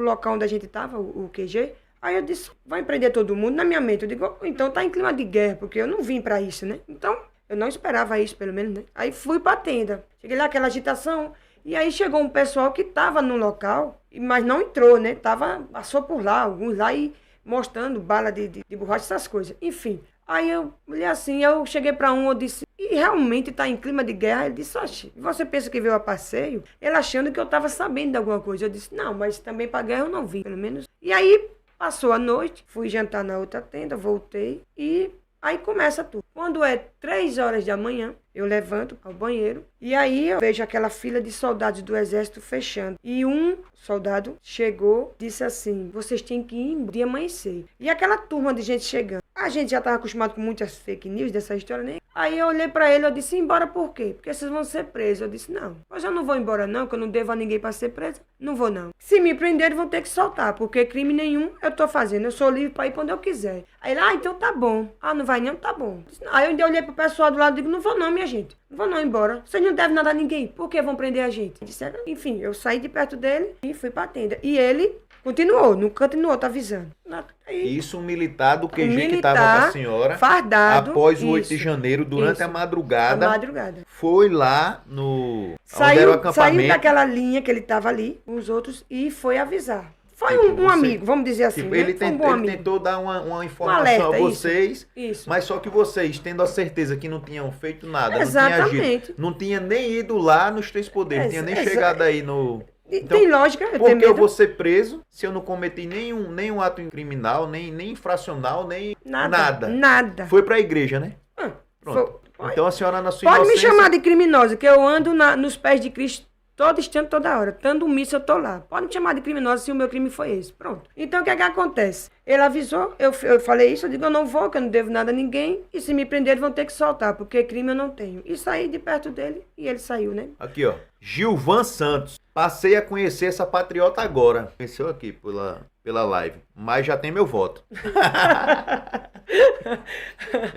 local onde a gente tava, o QG. Aí eu disse, vai prender todo mundo. Na minha mente, eu digo, então tá em clima de guerra, porque eu não vim pra isso, né? Então, eu não esperava isso, pelo menos, né? Aí fui pra tenda. Cheguei lá, aquela agitação. E aí chegou um pessoal que tava no local, mas não entrou, né? Passou por lá, alguns lá e mostrando bala de borracha, essas coisas. Enfim. Aí eu olhei assim, eu cheguei pra um, eu disse, e realmente tá em clima de guerra? Ele disse, oxe, você pensa que veio a passeio? Ele achando que eu tava sabendo de alguma coisa. Eu disse, não, mas também pra guerra eu não vim, pelo menos. E aí, passou a noite, fui jantar na outra tenda, voltei e aí começa tudo. Quando é 3 horas da manhã, eu levanto ao banheiro e aí eu vejo aquela fila de soldados do exército fechando. E um soldado chegou, disse assim, vocês têm que ir de amanhecer. E aquela turma de gente chegando. A gente já estava acostumado com muitas fake news dessa história, né? Aí eu olhei pra ele, eu disse, embora por quê? Porque vocês vão ser presos. Eu disse, não, mas eu não vou embora não, que eu não devo a ninguém pra ser preso. Não vou não. Se me prenderem, vão ter que soltar, porque crime nenhum eu tô fazendo. Eu sou livre pra ir pra onde eu quiser. Aí ele, então tá bom. Ah, não vai não? Tá bom. Aí eu ainda olhei pro pessoal do lado e digo, não vou não, minha gente. Não vou não embora. Vocês não devem nada a ninguém. Por que vão prender a gente? Disseram, enfim, eu saí de perto dele e fui pra tenda. E ele continuou, tá avisando. Isso, um militar do QG militar, que estava com a senhora, fardado, após o 8 de janeiro, durante a madrugada, foi lá no onde era o acampamento. Saiu daquela linha que ele estava ali, com os outros, e foi avisar. Foi um amigo, vamos dizer assim. Tipo, né? ele tentou dar uma informação alerta, a vocês, isso. Mas só que vocês, tendo a certeza que não tinham feito nada, Exatamente. não tinha agido, não tinha nem ido lá nos Três Poderes, não tinha nem chegado aí no... Então, tem lógica. Porque eu vou ser preso se eu não cometi nenhum ato criminal, nem infracional, nem nada. Foi pra igreja, né? Pronto. Então a senhora, na sua Pode inocência... me chamar de criminosa, que eu ando nos pés de Cristo todo instante, toda hora. Tando missa, eu tô lá. Pode me chamar de criminosa se o meu crime foi esse. Pronto. Então o que é que acontece? Ele avisou, eu falei isso, eu digo, eu não vou, que eu não devo nada a ninguém. E se me prenderem, vão ter que soltar, porque crime eu não tenho. E saí de perto dele e ele saiu, né? Aqui, ó. Gilvan Santos. Passei a conhecer essa patriota agora. Conheceu aqui pela live. Mas já tem meu voto.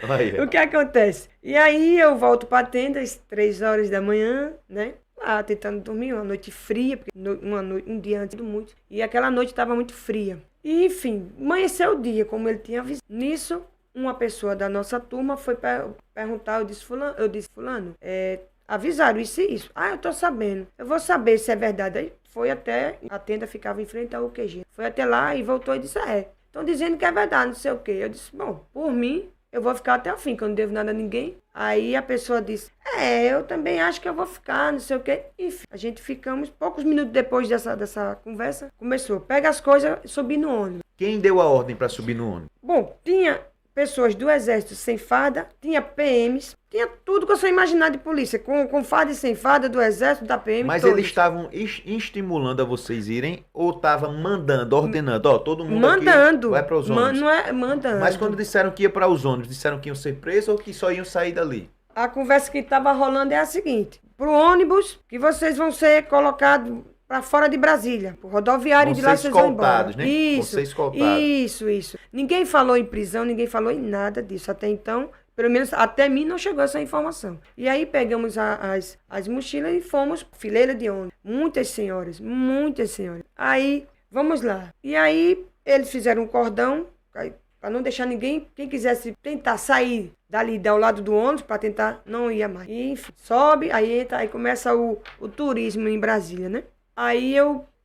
Aí. O que acontece? E aí eu volto pra tenda às 3 horas da manhã, né? Lá tentando dormir, uma noite fria, porque um dia antes do muito. E aquela noite estava muito fria. E enfim, amanheceu o dia, como ele tinha avisado. Nisso, uma pessoa da nossa turma foi perguntar, eu disse, fulano, avisaram isso e isso. Ah, eu tô sabendo. Eu vou saber se é verdade. Aí foi até, a tenda ficava em frente ao QG. Foi até lá e voltou e disse, estão dizendo que é verdade, não sei o quê. Eu disse, bom, por mim, eu vou ficar até o fim, que eu não devo nada a ninguém. Aí a pessoa disse, eu também acho que eu vou ficar, não sei o quê. Enfim, a gente ficamos, poucos minutos depois dessa conversa, começou, pega as coisas e subir no ônibus. Quem deu a ordem para subir no ônibus? Bom, tinha pessoas do exército sem farda, tinha PMs, tinha tudo que eu só imaginar de polícia, com farda e sem farda, do exército, da PM, Mas todos. Eles estavam estimulando a vocês irem ou estavam mandando, ordenando, todo mundo mandando, aqui vai para os ônibus? Não é mandando. Mas quando disseram que ia para os ônibus, disseram que iam ser presos ou que só iam sair dali? A conversa que estava rolando é a seguinte, pro ônibus, que vocês vão ser colocados para fora de Brasília, pro rodoviário, e de lá vocês vão embora. Né? Isso, escoltados. Isso. Ninguém falou em prisão, ninguém falou em nada disso. Até então, pelo menos até mim não chegou essa informação. E aí pegamos as mochilas e fomos, fileira de ônibus. Muitas senhoras. Aí, vamos lá. E aí, eles fizeram um cordão, para não deixar ninguém, quem quisesse tentar sair dali, ao lado do ônibus, para tentar, não ia mais. E, enfim, sobe, aí entra, aí começa o turismo em Brasília, né? Aí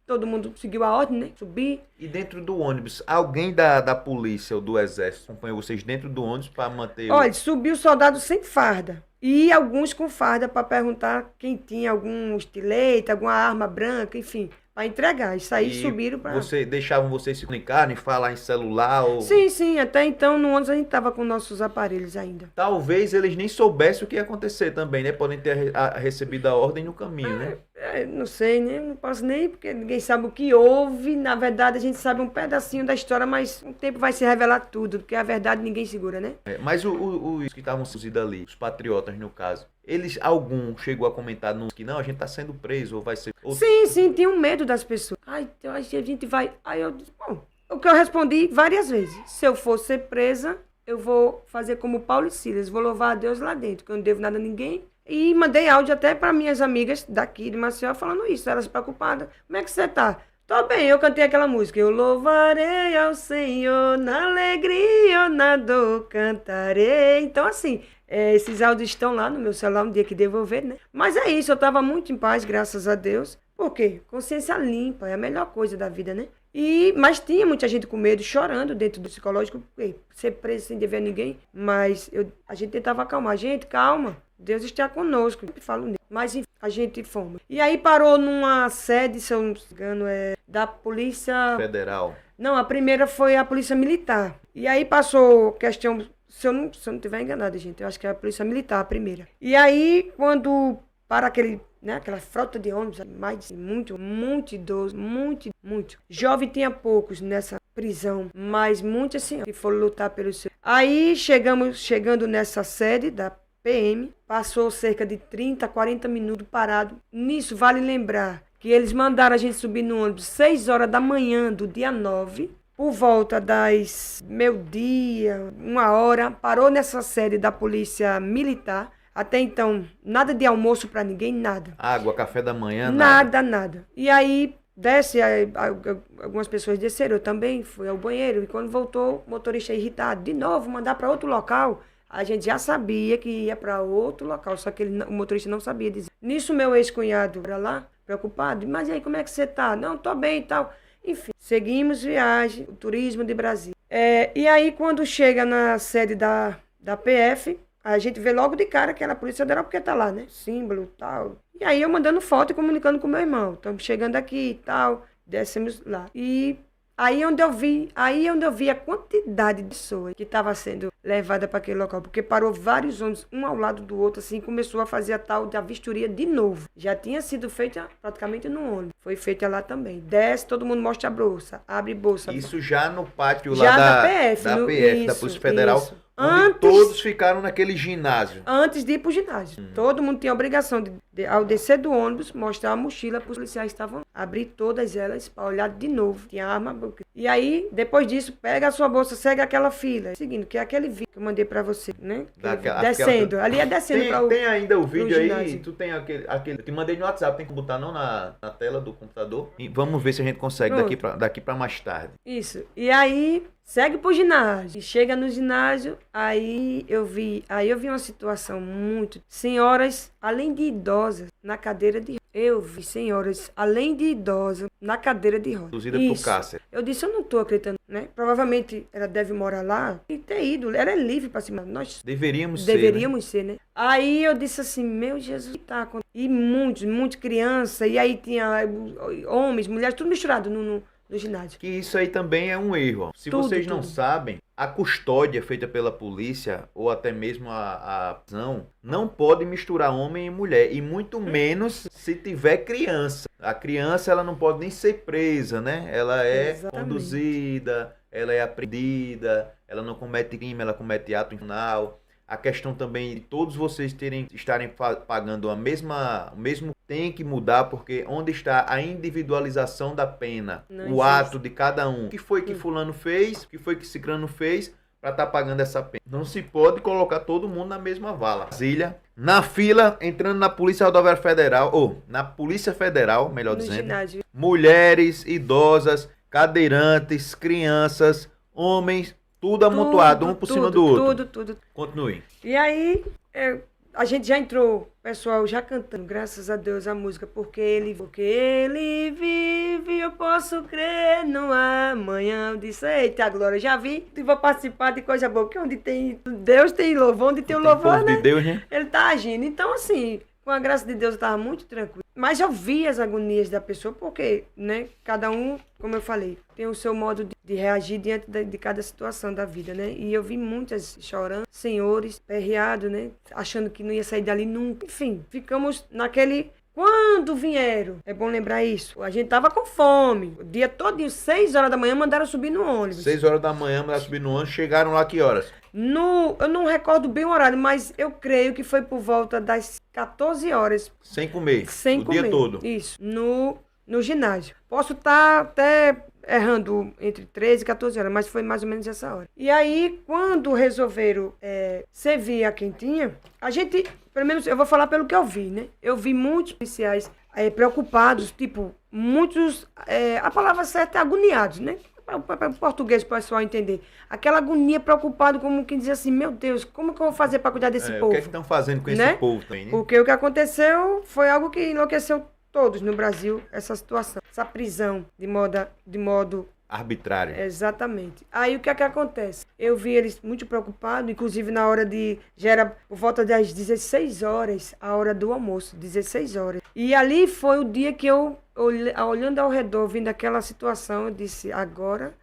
todo mundo seguiu a ordem, né? Subir. E dentro do ônibus, alguém da polícia ou do exército acompanhou vocês dentro do ônibus para manter... Olha, subiu soldados sem farda. E alguns com farda para perguntar quem tinha algum estilete, alguma arma branca, enfim, para entregar. Isso aí subiram para... Deixavam vocês se comunicarem, falar em celular? Ou... Sim. Até então no ônibus a gente estava com nossos aparelhos ainda. Talvez eles nem soubessem o que ia acontecer também, né? Podem ter recebido a ordem no caminho, né? Não sei, né? Não posso nem, porque ninguém sabe o que houve. Na verdade, a gente sabe um pedacinho da história, mas o tempo vai se revelar tudo, porque a verdade ninguém segura, né? Mas os que estavam suzidos ali, os patriotas no caso, algum chegou a comentar que não, a gente tá sendo preso, ou vai ser... Sim, tinham medo das pessoas. Então a gente vai... Aí eu disse, bom, o que eu respondi várias vezes, se eu for ser presa, eu vou fazer como Paulo e Silas, vou louvar a Deus lá dentro, que eu não devo nada a ninguém. E mandei áudio até para minhas amigas daqui de Maceió falando isso, elas preocupadas. Como é que você tá? Tô bem, eu cantei aquela música. Eu louvarei ao Senhor, na alegria ou na dor cantarei. Então, assim, esses áudios estão lá no meu celular, um dia que devolver, né? Mas é isso, eu tava muito em paz, graças a Deus. Por quê? Consciência limpa, é a melhor coisa da vida, né? Mas tinha muita gente com medo, chorando dentro do psicológico, porque ser preso sem dever a ninguém. Mas a gente tentava acalmar. Gente, calma, Deus está conosco. Eu falo nisso. Mas enfim, a gente fomos. E aí parou numa sede, se eu não me engano, da Polícia Federal. Não, a primeira foi a Polícia Militar. E aí passou questão, se eu não estiver enganada, gente, eu acho que é a Polícia Militar a primeira. E aí, quando para aquela frota de ônibus, mais de muito idoso, muito. Jovem tinha poucos nessa prisão, mas muitos assim, que foram lutar pelo seu. Aí chegando nessa sede da PM, passou cerca de 30, 40 minutos parado. Nisso, vale lembrar que eles mandaram a gente subir no ônibus 6 horas da manhã do dia 9, por volta das meio-dia, 1 hora, parou nessa sede da Polícia Militar. Até então, nada de almoço para ninguém, nada. Água, café da manhã, nada. E aí, algumas pessoas desceram, eu também fui ao banheiro. E quando voltou, o motorista irritado, de novo, mandar para outro local. A gente já sabia que ia para outro local, só que o motorista não sabia dizer. Nisso, meu ex-cunhado era lá, preocupado. Mas e aí, como é que você tá? Não, tô bem e tal. Enfim, seguimos viagem, o turismo de Brasília. E aí, quando chega na sede da PF, a gente vê logo de cara que era a Polícia Federal, porque tá lá, né? Símbolo e tal. E aí, eu mandando foto e comunicando com meu irmão. Estamos chegando aqui e tal, descemos lá. E aí onde eu vi a quantidade de pessoas que estava sendo levada para aquele local, porque parou vários ônibus, um ao lado do outro, assim, começou a fazer a tal da vistoria de novo. Já tinha sido feita praticamente no ônibus. Foi feita lá também. Desce, todo mundo mostra a bolsa, abre bolsa. Isso já no pátio lá da PF, da Polícia Federal. Isso. Todos ficaram naquele ginásio. Antes de ir pro ginásio. Todo mundo tinha a obrigação de, ao descer do ônibus, mostrar a mochila para os policiais que estavam lá. Abrir todas elas para olhar de novo. Tinha arma. E aí, depois disso, pega a sua bolsa, segue aquela fila. Seguindo, que é aquele vídeo que eu mandei para você, né? Descendo. Ali é descendo para o Tem ainda o vídeo aí? Ginásio. Tu tem aquele. Eu te mandei no WhatsApp, tem que botar não na tela do computador. E vamos ver se a gente consegue daqui para mais tarde. Isso. E aí, segue pro ginásio. E chega no ginásio, aí eu vi uma situação muito... Senhoras, além de idosas, na cadeira de... Eu vi senhoras, além de idosas, na cadeira de rodas. Induzida por cárcere. Eu disse, eu não tô acreditando, né? Provavelmente ela deve morar lá e ter ido. Ela é livre pra cima. Nós deveríamos ser, né? Aí eu disse assim, meu Jesus, que tá acontecendo? E muitos crianças, e aí tinha homens, mulheres, tudo misturado no ginásio. Que isso aí também é um erro. Se vocês não sabem, a custódia feita pela polícia, ou até mesmo a prisão, não pode misturar homem e mulher. E muito menos se tiver criança. A criança, ela não pode nem ser presa, né? Ela é conduzida, ela é apreendida, ela não comete crime, ela comete ato infracional. A questão também de todos vocês estarem pagando o mesmo tem que mudar, porque onde está a individualização da pena, o ato de cada um. O que foi que fulano fez, o que foi que ciclano fez para estar pagando essa pena. Não se pode colocar todo mundo na mesma vala. Brasília, na fila, entrando na Polícia Rodoviária Federal, ou na Polícia Federal, melhor dizendo, ginásio. Mulheres, idosas, cadeirantes, crianças, homens, tudo amontoado, um por cima do outro. Tudo. Continue. E aí, a gente já entrou, pessoal, já cantando, graças a Deus, a música. Porque ele vive, eu posso crer no amanhã. Eu disse, eita, a glória, já vi. E vou participar de coisa boa, porque onde tem Deus tem louvor, onde tem o louvor, né? De Deus, né? Ele tá agindo. Então, assim, com a graça de Deus, eu tava muito tranquilo. Mas eu vi as agonias da pessoa, porque, né, cada um, como eu falei, tem o seu modo de reagir diante de cada situação da vida, né? E eu vi muitas chorando, senhores, perreados, né? Achando que não ia sair dali nunca. Enfim, ficamos naquele... Quando vieram, é bom lembrar isso, a gente tava com fome. O dia todo, 6 horas da manhã, mandaram subir no ônibus. 6 horas da manhã, mandaram subir no ônibus. Chegaram lá que horas? Eu não recordo bem o horário, mas eu creio que foi por volta das 14 horas. Sem comer? Sem comer. O dia todo? Isso, no ginásio. Posso estar até errando entre 13 e 14 horas, mas foi mais ou menos essa hora. E aí, quando resolveram servir a quentinha, a gente, pelo menos eu vou falar pelo que eu vi, né? Eu vi muitos policiais preocupados, tipo, muitos, a palavra certa é agoniados, né? Para o português, para o pessoal entender. Aquela agonia, preocupado, como quem diz assim, meu Deus, como que eu vou fazer para cuidar desse povo? O que é que estão fazendo com esse povo também, né? Porque o que aconteceu foi algo que enlouqueceu todos no Brasil, essa situação, essa prisão de modo arbitrário. Exatamente. Aí o que é que acontece? Eu vi eles muito preocupados, inclusive na hora já era por volta das 16 horas, a hora do almoço, 16 horas. E ali foi o dia que eu, olhando ao redor, vendo aquela situação, eu disse, agora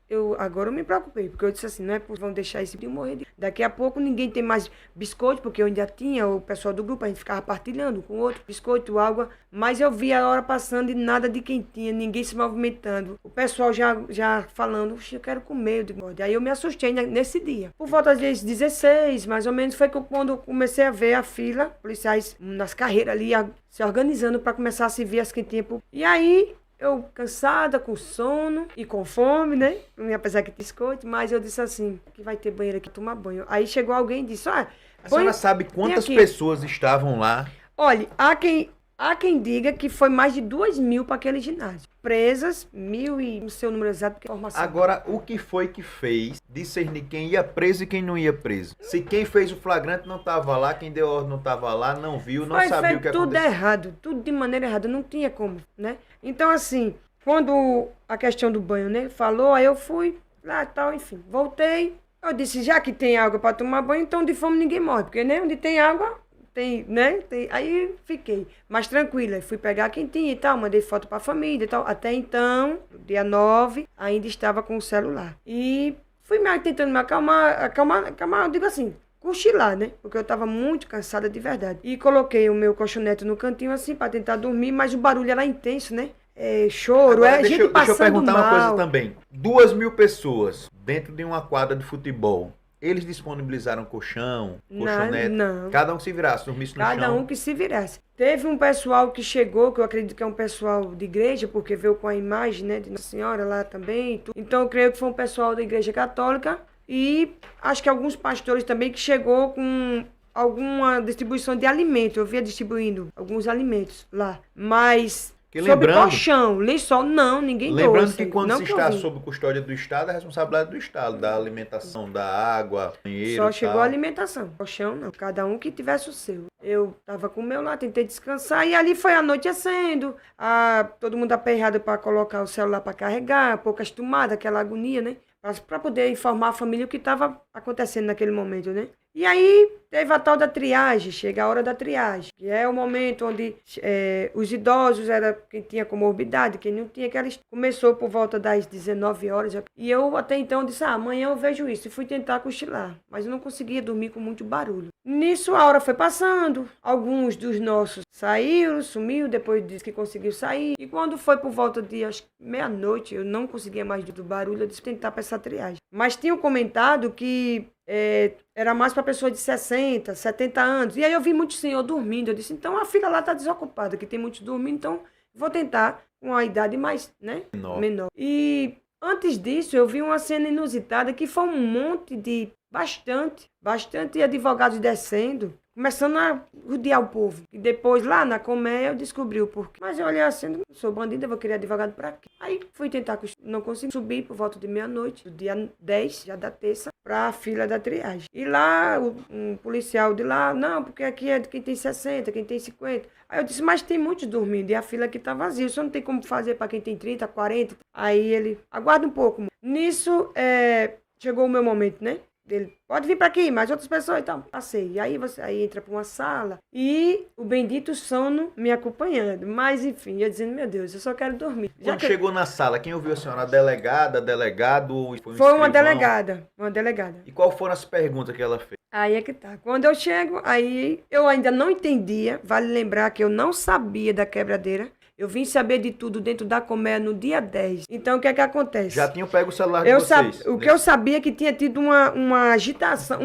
eu me preocupei, porque eu disse assim, não é por vão deixar esse de morrer. Daqui a pouco ninguém tem mais biscoito, porque eu ainda tinha o pessoal do grupo, a gente ficava partilhando com outro, biscoito, água, mas eu vi a hora passando e nada de quem tinha, ninguém se movimentando. O pessoal já falando, eu quero comer, eu digo, aí eu me assustei nesse dia. Por volta das 16, mais ou menos, foi quando eu comecei a ver a fila, policiais nas carreiras ali, se organizando para começar a se ver as que tinha. E aí, eu cansada, com sono e com fome, né? Apesar que te escute, mas eu disse assim, que vai ter banheiro aqui, tomar banho. Aí chegou alguém e disse, a senhora sabe quantas pessoas estavam lá? Olha, há quem diga que foi mais de 2.000 para aquele ginásio. Presas, 1.000 e não sei o número exato, porque é informação. Agora, o que foi que fez discernir quem ia preso e quem não ia preso? Se quem fez o flagrante não estava lá, quem deu ordem não estava lá, não viu, não sabia o que aconteceu. Tudo errado, tudo de maneira errada, não tinha como, né? Então, assim, quando a questão do banho, né, falou, aí eu fui lá e tal, enfim, voltei. Eu disse, já que tem água para tomar banho, então de fome ninguém morre, porque, né, onde tem água, tem, né, tem. Aí fiquei mais tranquila, fui pegar quem tinha e tal, mandei foto para a família e tal. Até então, dia 9, ainda estava com o celular. E fui tentando me acalmar, eu digo assim, cochilar, né? Porque eu estava muito cansada de verdade. E coloquei o meu colchonete no cantinho assim para tentar dormir, mas o barulho era intenso, né? Choro, agora, gente passando mal. Deixa eu perguntar uma coisa também. 2.000 pessoas dentro de uma quadra de futebol. Eles disponibilizaram colchão, colchonete? Não. Cada um que se virasse, dormisse no chão? Cada um que se virasse. Teve um pessoal que chegou, que eu acredito que é um pessoal de igreja, porque veio com a imagem, né, de Nossa Senhora lá também. Então eu creio que foi um pessoal da igreja católica. E acho que alguns pastores também que chegou com alguma distribuição de alimento. Eu via distribuindo alguns alimentos lá. Mas sobre colchão, lençol, não, ninguém doa. Lembrando que quando se está sob custódia do Estado, é a responsabilidade do Estado, da alimentação, da água, banheiro. Só chegou a alimentação. Colchão, não. Cada um que tivesse o seu. Eu tava com o meu lá, tentei descansar e ali foi anoitecendo. Todo mundo aperreado para colocar o celular para carregar, poucas tomadas, aquela agonia, né? Para poder informar a família o que estava acontecendo naquele momento, né? E aí teve a tal da triagem, chega a hora da triagem, que é o momento onde os idosos, era quem tinha comorbidade, quem não tinha, que ela começou por volta das 19 horas. E eu até então disse, amanhã eu vejo isso. E fui tentar cochilar, mas eu não conseguia dormir com muito barulho. Nisso a hora foi passando, alguns dos nossos saíram, sumiu, depois disse que conseguiu sair. E quando foi por volta de meia-noite, eu não conseguia mais do barulho, eu disse tentar para essa triagem. Mas tinham comentado que era mais para pessoas de 60, 70 anos. E aí eu vi muito senhor dormindo. Eu disse, então a fila lá está desocupada, que tem muitos dormindo, então vou tentar com a idade mais, né, menor. E antes disso eu vi uma cena inusitada que foi um monte de bastante advogados descendo, começando a rodear o povo. E depois, lá na colmeia, eu descobri o porquê. Mas eu olhei assim, sou bandida, vou querer advogado pra quê? Aí fui tentar, não consegui subir por volta de meia-noite, do dia 10, já da terça, pra fila da triagem. E lá, um policial de lá, não, porque aqui é de quem tem 60, quem tem 50. Aí eu disse, mas tem muitos dormindo e a fila aqui tá vazia, só não tem como fazer pra quem tem 30, 40. Aí ele, aguarda um pouco. Nisso, chegou o meu momento, né? Ele pode vir para aqui, mais outras pessoas, então passei. E aí você entra para uma sala e o bendito sono me acompanhando. Mas enfim, eu dizendo, meu Deus, eu só quero dormir. Quando chegou na sala, quem ouviu a senhora? A delegada, delegado? Foi uma delegada. E qual foram as perguntas que ela fez? Aí é que tá. Quando eu chego, aí eu ainda não entendia. Vale lembrar que eu não sabia da quebradeira. Eu vim saber de tudo dentro da colmeia no dia 10. Então, o que é que acontece? Já tinham pego o celular de vocês? O que eu sabia é que tinha tido uma agitação,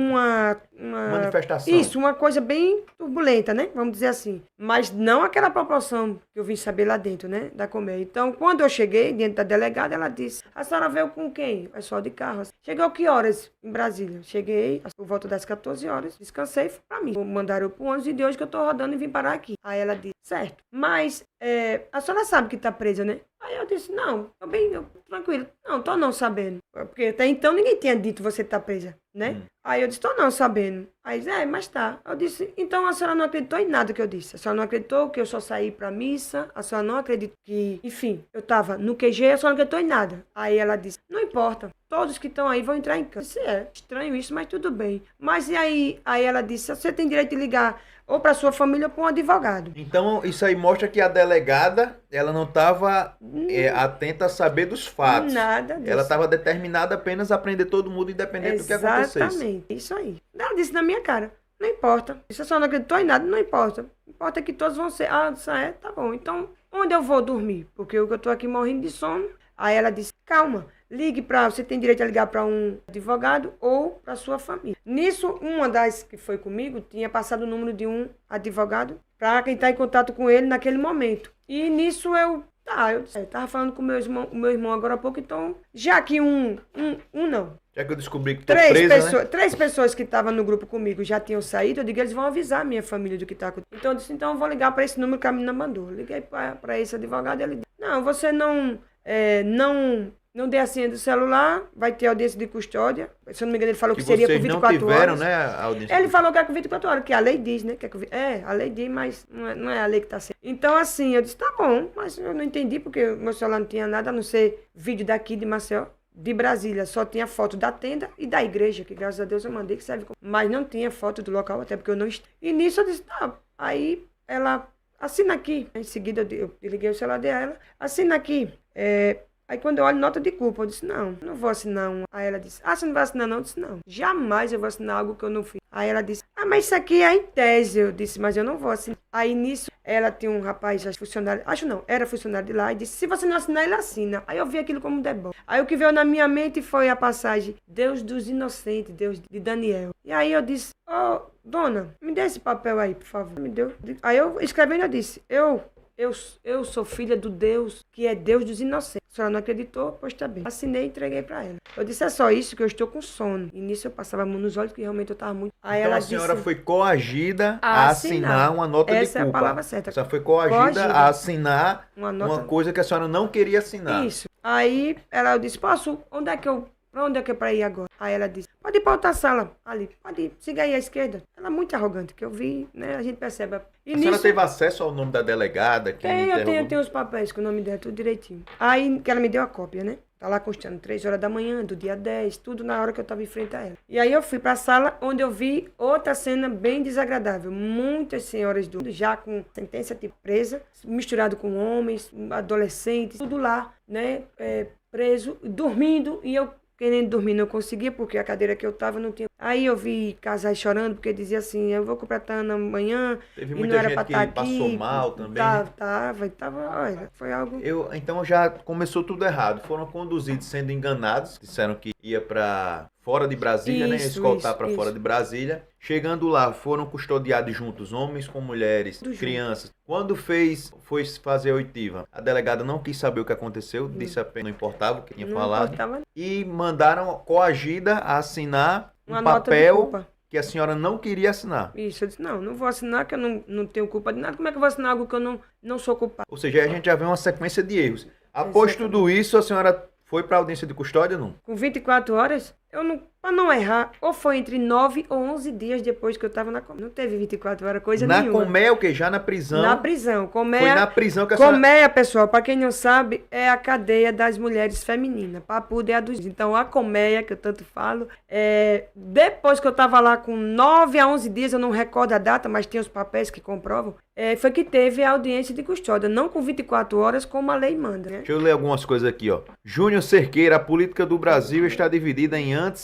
manifestação. Isso, uma coisa bem turbulenta, né? Vamos dizer assim. Mas não aquela proporção que eu vim saber lá dentro, né? Da colmeia. Então, quando eu cheguei dentro da delegada, ela disse, a senhora veio com quem? O pessoal de carro. Chegou que horas em Brasília? Cheguei por volta das 14 horas, descansei e fui pra mim. Mandaram eu pro ônibus e de hoje que eu tô rodando e vim parar aqui. Aí ela disse, certo. Mas a senhora sabe que tá presa, né? Aí eu disse, não, tranquilo. Não, tô não sabendo. Porque até então ninguém tinha dito você tá presa, né? Aí eu disse, tô não sabendo. Aí disse, mas tá. Eu disse, então a senhora não acreditou em nada que eu disse. A senhora não acreditou que eu só saí pra missa. A senhora não acreditou que, enfim, eu tava no QG, a senhora não acreditou em nada. Aí ela disse, não importa. Todos que estão aí vão entrar em campo. Eu disse, estranho isso, mas tudo bem. Mas e aí? Aí ela disse, você tem direito de ligar ou para sua família ou para um advogado. Então, isso aí mostra que a delegada, ela não estava atenta a saber dos fatos. Nada disso. Ela estava determinada apenas a prender todo mundo, independente do que acontecesse. Exatamente, isso aí. Ela disse na minha cara, não importa. Se a senhora não acreditou em nada, não importa. Importa que todos vão ser, isso tá bom. Então, onde eu vou dormir? Porque eu estou aqui morrendo de sono. Aí ela disse, calma. Você tem direito a ligar para um advogado ou para sua família. Nisso, uma das que foi comigo tinha passado o número de um advogado para quem está em contato com ele naquele momento. E nisso eu estava falando com o meu irmão agora há pouco, então, já que não. Já que eu descobri que estou presa, né? Três pessoas que estavam no grupo comigo já tinham saído, eu digo, eles vão avisar a minha família do que está acontecendo. Então eu disse, então eu vou ligar para esse número que a menina mandou. Liguei para esse advogado e ele disse, não, você não dê a senha do celular, vai ter audiência de custódia. Se eu não me engano, ele falou que seria por 24 não tiveram, horas. Né, a audiência ele falou que é com 24 horas, que a lei diz, né? A lei diz, mas não é a lei que está sendo. Então, assim, eu disse, tá bom, mas eu não entendi, porque o meu celular não tinha nada, a não ser vídeo daqui de Maceió, de Brasília. Só tinha foto da tenda e da igreja, que graças a Deus eu mandei, que serve como... Mas não tinha foto do local, até porque eu não... E nisso eu disse, tá. Aí ela, assina aqui. Em seguida eu liguei o celular dela, assina aqui. Aí quando eu olho nota de culpa, eu disse, não vou assinar uma. Aí ela disse, você não vai assinar não? Eu disse, não, jamais eu vou assinar algo que eu não fiz. Aí ela disse, mas isso aqui é em tese. Eu disse, mas eu não vou assinar. Aí nisso, ela tinha um rapaz, era funcionário de lá, e disse, se você não assinar, ele assina. Aí eu vi aquilo como deboche. Aí o que veio na minha mente foi a passagem, Deus dos inocentes, Deus de Daniel. E aí eu disse, dona, me dê esse papel aí, por favor. Me deu. Aí eu escrevendo, eu disse, eu sou filha do Deus, que é Deus dos inocentes. A senhora não acreditou? Pois tá bem. Assinei e entreguei pra ela. Eu disse, é só isso que eu estou com sono. E nisso eu passava a mão nos olhos, que realmente eu tava muito... Aí então ela a senhora disse, foi coagida a assinar uma nota de culpa. Essa é a palavra certa. Você foi coagida a assinar uma coisa que a senhora não queria assinar. Isso. Aí eu disse, pra onde é que é pra ir agora? Aí ela disse, pode ir pra outra sala ali, pode ir, siga aí à esquerda. Ela é muito arrogante, que eu vi, né, a gente percebe. E a senhora teve acesso ao nome da delegada? Eu tenho os papéis com o nome dela, tudo direitinho. Aí que ela me deu a cópia, né? Tá lá constando 3 horas da manhã, do dia 10, tudo na hora que eu tava em frente a ela. E aí eu fui pra sala, onde eu vi outra cena bem desagradável. Muitas senhoras já com sentença de presa, misturado com homens, adolescentes, tudo lá, né, preso, dormindo, e eu querendo dormir não conseguia, porque a cadeira que eu tava não tinha. Aí eu vi casais chorando, porque dizia assim, eu vou completar amanhã. Teve e muita não era gente pra que estar aqui. passou mal também. Olha, foi algo... Então já começou tudo errado. Foram conduzidos sendo enganados, disseram que ia para fora de Brasília, né? Escoltar para fora de Brasília. Chegando lá, foram custodiados juntos, homens com mulheres, crianças. Quando foi fazer a oitiva, a delegada não quis saber o que aconteceu, disse apenas não importava o que tinha falado. E mandaram coagida a assinar um papel que a senhora não queria assinar. Isso, eu disse, não vou assinar, que eu não tenho culpa de nada. Como é que eu vou assinar algo que eu não sou culpado? Ou seja, a gente já vê uma sequência de erros. Após tudo isso, a senhora foi para a audiência de custódia, não? Com 24 horas, para não errar, ou foi entre 9 ou 11 dias depois que eu estava na colmeia. Não teve 24 horas, coisa nenhuma. Na colmeia, o quê? Já na prisão? Na prisão. Colmeia, foi na prisão que a senhora... Colmeia, pessoal, para quem não sabe, é a cadeia das mulheres femininas. Papuda é a dos... Então, a colmeia, que eu tanto falo, depois que eu estava lá com 9 a 11 dias, eu não recordo a data, mas tem os papéis que comprovam, foi que teve a audiência de custódia. Não com 24 horas, como a lei manda, né? Deixa eu ler algumas coisas aqui, ó. Júnior Cerqueira, a política do Brasil está dividida em antes